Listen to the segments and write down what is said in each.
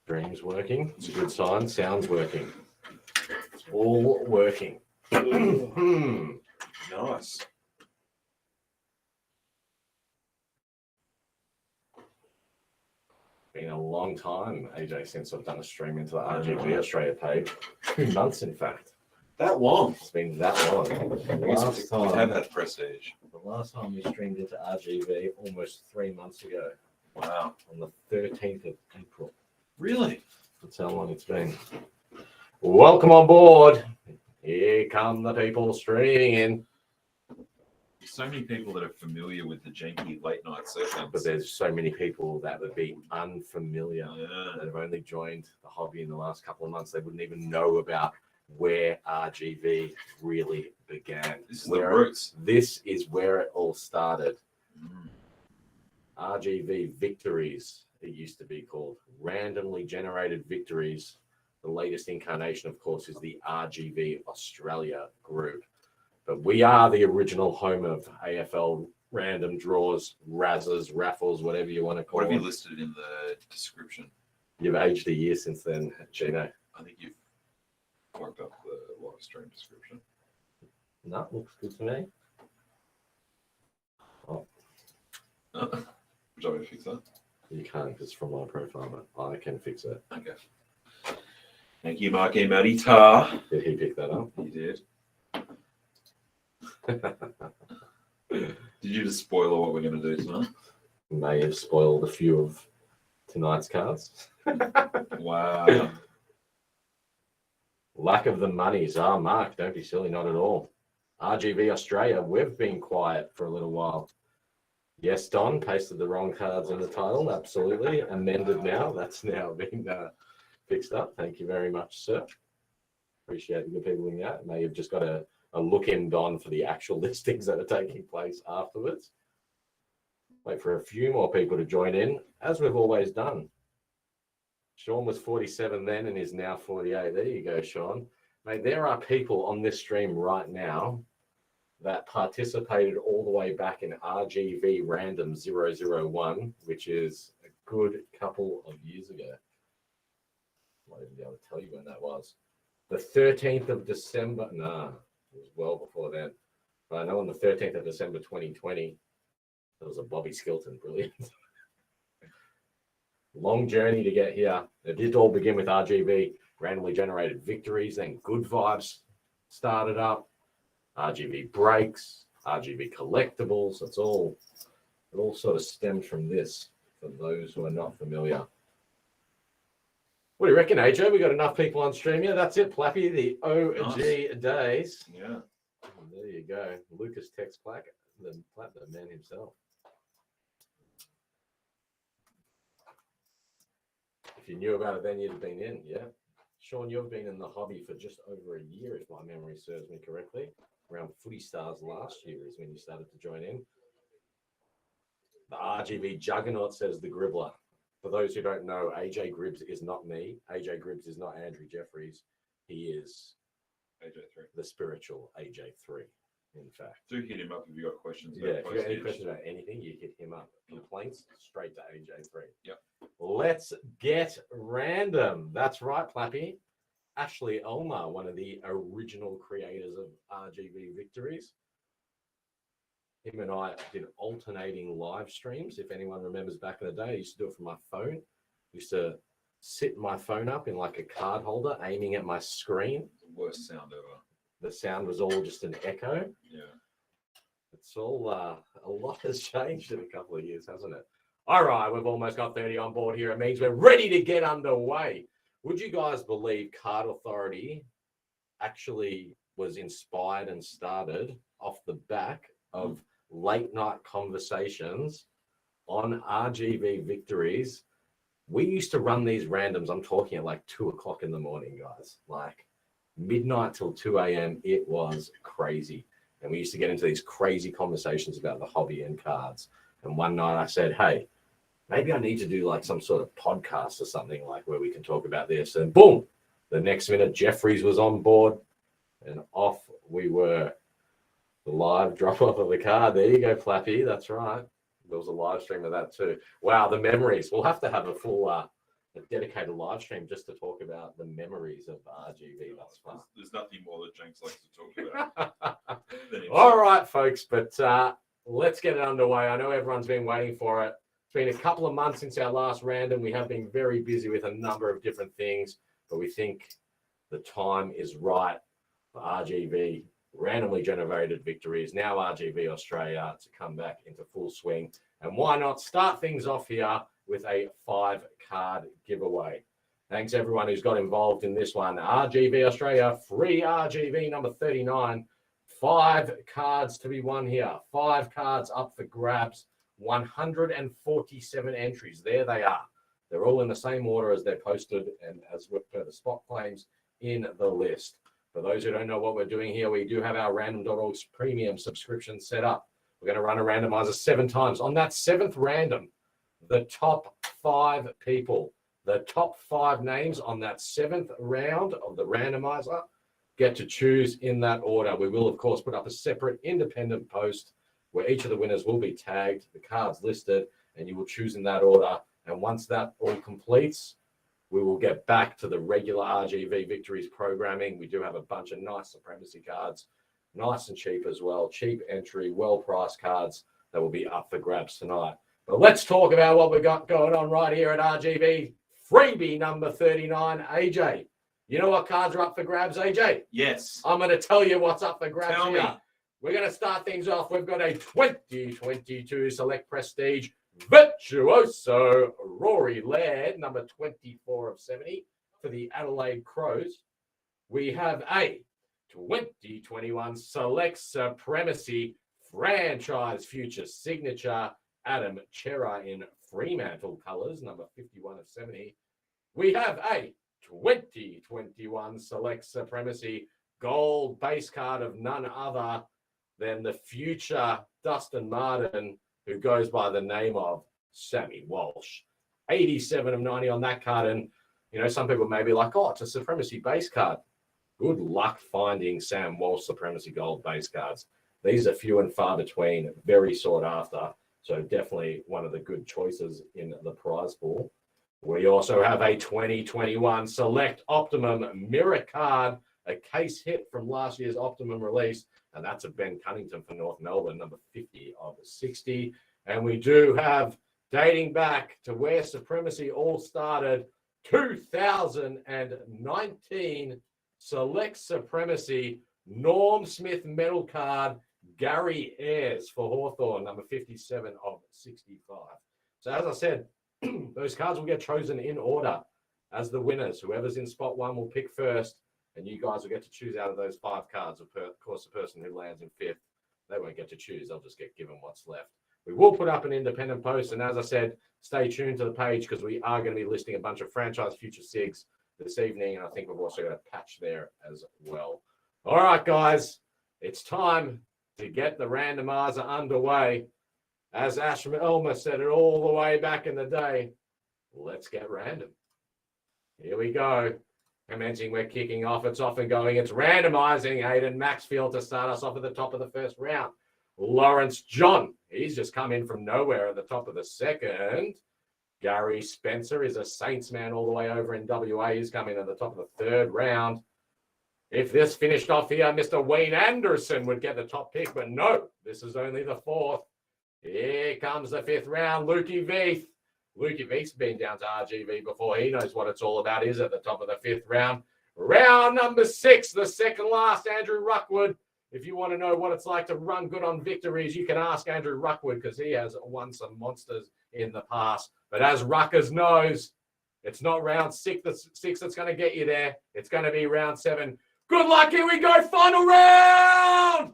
Stream's working. It's a good sign. Sound's working. It's all working. Nice. Been a long time, AJ, since I've done a stream into the RGB Australia page. 2 months, in fact. That long? It's been that long. We have that prestige. The last time we streamed into RGB almost 3 months ago. Wow. On the 13th of April. Really? That's how long it's been. Welcome on board. Here come the people streaming in. So many people that are familiar with the janky late night sessions. But there's so many people that would be unfamiliar that Yeah. have only joined the hobby in the last couple of months. They wouldn't even know about where RGV really began. This is the roots. This is where it all started. Mm. RGV victories, it used to be called. Randomly generated victories. The latest incarnation, of course, is the RGV Australia group. But we are the original home of AFL random draws, razzes, raffles, whatever you want to call What have you it. listed in the description? You've aged a year since then, Gino. I think you've worked up the live stream description. No, looks good to me. Oh, Would you like me to fix that? you can't because it's from my profile, but I can fix it. Okay. Thank you, Marky Matty Tar. Did he pick that up? You did. Did you just spoil what we're going to do tonight? May have spoiled a few of tonight's cards. Wow. Lack of the monies. Mark, don't be silly, not at all. RGV Australia, we've been quiet for a little while. Yes, Don, pasted the wrong cards in the title. Absolutely. Amended now. That's now been fixed up. Thank you very much, sir. Appreciate the good people doing that. May have just got a look in, Don, for the actual listings that are taking place afterwards. Wait for a few more people to join in, as we've always done. Sean was 47 then and is now 48. There you go, Sean. Mate, there are people on this stream right now that participated all the way back in RGV Random 001, which is a good couple of years ago. I might even be able to tell you when that was. The 13th of December. Nah, it was well before then. But I know on the 13th of December 2020, there was a Bobby Skilton. Brilliant. Long journey to get here. It did all begin with RGV randomly generated victories, then Good Vibes started up, RGV breaks, RGV collectibles. It all sort of stemmed from this for those who are not familiar. What do you reckon, AJ? We got enough people on stream here. That's it, Plappy, the OG days. Yeah. There you go. Lucas Tex Platt, the man himself. If you knew about it then, you'd have been in, yeah. Sean, you've been in the hobby for just over a year, if my memory serves me correctly. Around Footy Stars last year is when you started to join in. The RGV Juggernaut says the Gribbler. For those who don't know, AJ Gribbs is not me. AJ Gribbs is not Andrew Jeffries. He is AJ3. the spiritual AJ3, in fact. Do hit him up if you've got questions. Yeah, if you've got any questions about anything, you hit him up. Complaints, straight to AJ3. Yep. Let's get random. That's right, Plappy. Ashley Elmar, one of the original creators of RGV Victories. Him and I did alternating live streams. If anyone remembers back in the day, I used to do it from my phone. I used to sit my phone up in like a card holder, aiming at my screen. Worst sound ever. The sound was all just an echo. Yeah. It's all, a lot has changed in a couple of years, hasn't it? All right, we've almost got 30 on board here. It means we're ready to get underway. Would you guys believe Card Authority actually was inspired and started off the back of late night conversations on RGV Victories? We used to run these randoms. I'm talking at like 2 o'clock in the morning, guys, like midnight till 2 a.m. It was crazy. And we used to get into these crazy conversations about the hobby and cards. And one night I said, hey, maybe I need to do like some sort of podcast or something like where we can talk about this. And boom, the next minute Jeffries was on board and off we were. The live drop off of the card. There you go, Flappy. That's right. There was a live stream of that too. Wow, the memories. We'll have to have a full a dedicated live stream just to talk about the memories of RGV thus far. There's nothing more that Jenks likes to talk about. All right, folks, but let's get it underway. I know everyone's been waiting for it. It's been a couple of months since our last random. We have been very busy with a number of different things, but we think the time is right for RGV randomly generated victories. Now RGV Australia to come back into full swing. And why not start things off here with a 5-card giveaway. Thanks everyone who's got involved in this one. RGV Australia, free RGV number 39. 5 cards to be won here. 5 cards up for grabs. 147 entries. There they are. They're all in the same order as they're posted and as per the spot claims in the list. For those who don't know what we're doing here, we do have our random.org premium subscription set up. We're going to run a randomizer 7 times. On that 7th random, the top 5 people, the top 5 names on that 7th round of the randomizer get to choose in that order. We will, of course, put up a separate independent post where each of the winners will be tagged, the cards listed, and you will choose in that order. And once that all completes, we will get back to the regular RGV Victories programming. We do have a bunch of nice Supremacy cards, nice and cheap as well, cheap entry, well-priced cards that will be up for grabs tonight. But let's talk about what we got going on right here at RGV. Freebie number 39, AJ. You know what cards are up for grabs, AJ? Yes. I'm going to tell you what's up for grabs Tell here. me. We're going to start things off. We've got a 2022 Select Prestige Virtuoso Rory Laird, number 24 of 70 for the Adelaide Crows. We have a 2021 Select Supremacy Franchise Future Signature Adam Chera in Fremantle colours, number 51 of 70. We have a 2021 Select Supremacy Gold base card of none other than the future Dustin Martin, who goes by the name of Sammy Walsh. 87 of 90 on that card. And, you know, some people may be like, oh, it's a Supremacy base card. Good luck finding Sam Walsh Supremacy Gold base cards. These are few and far between, very sought after. So definitely one of the good choices in the prize pool. We also have a 2021 Select Optimum Mirror card, a case hit from last year's Optimum release. And that's a Ben Cunnington for North Melbourne, number 50 of 60. And we do have, dating back to where Supremacy all started, 2019 Select Supremacy Norm Smith medal card, Gary Ayres for Hawthorn, number 57 of 65. So as I said, those cards will get chosen in order as the winners. Whoever's in spot 1 will pick first. And you guys will get to choose out of those 5 cards. Of course, the person who lands in 5th, they won't get to choose. They'll just get given what's left. We will put up an independent post. And as I said, stay tuned to the page because we are going to be listing a bunch of franchise future SIGs this evening. And I think we've also got a patch there as well. All right, guys, it's time to get the randomizer underway. As Ash Elmer said it all the way back in the day, let's get random. Here we go. Commencing, we're kicking off. It's off and going. It's randomizing. Hayden Maxfield to start us off at the top of the first round. Lawrence John. He's just come in from nowhere at the top of the second. Gary Spencer is a Saints man all the way over in WA. He's coming at the top of the 3rd round. If this finished off here, Mr. Wayne Anderson would get the top pick, but no, this is only the 4th. Here comes the 5th round. Lukey Veith. Lukey Veith's been down to RGV before. He knows what it's all about. He's at the top of the 5th round. Round number 6, the second last, Andrew Ruckwood. If you want to know what it's like to run good on victories, you can ask Andrew Ruckwood because he has won some monsters in the past. But as Ruckers knows, it's not round 6 that's going to get you there. It's going to be round 7. Good luck. Here we go. Final round.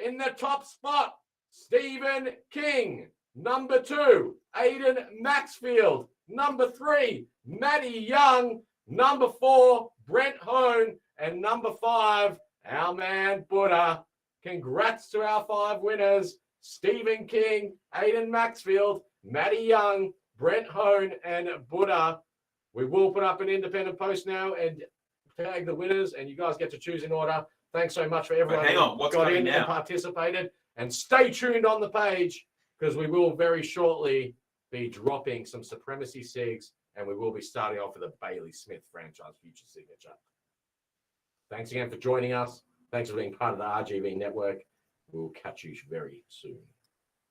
In the top spot, Stephen King. Number 2, Aiden Maxfield. Number 3, Matty Young. Number 4, Brent Hone. And number 5, our man Buddha. Congrats to our 5 winners. Stephen King, Aiden Maxfield, Matty Young, Brent Hone, and Buddha. We will put up an independent post now and tag the winners, and you guys get to choose in order. Thanks so much for everyone who got in and participated. And stay tuned on the page because we will very shortly be dropping some Supremacy SIGs and we will be starting off with a Bailey Smith franchise future signature. Thanks again for joining us. Thanks for being part of the RGV network. We'll catch you very soon.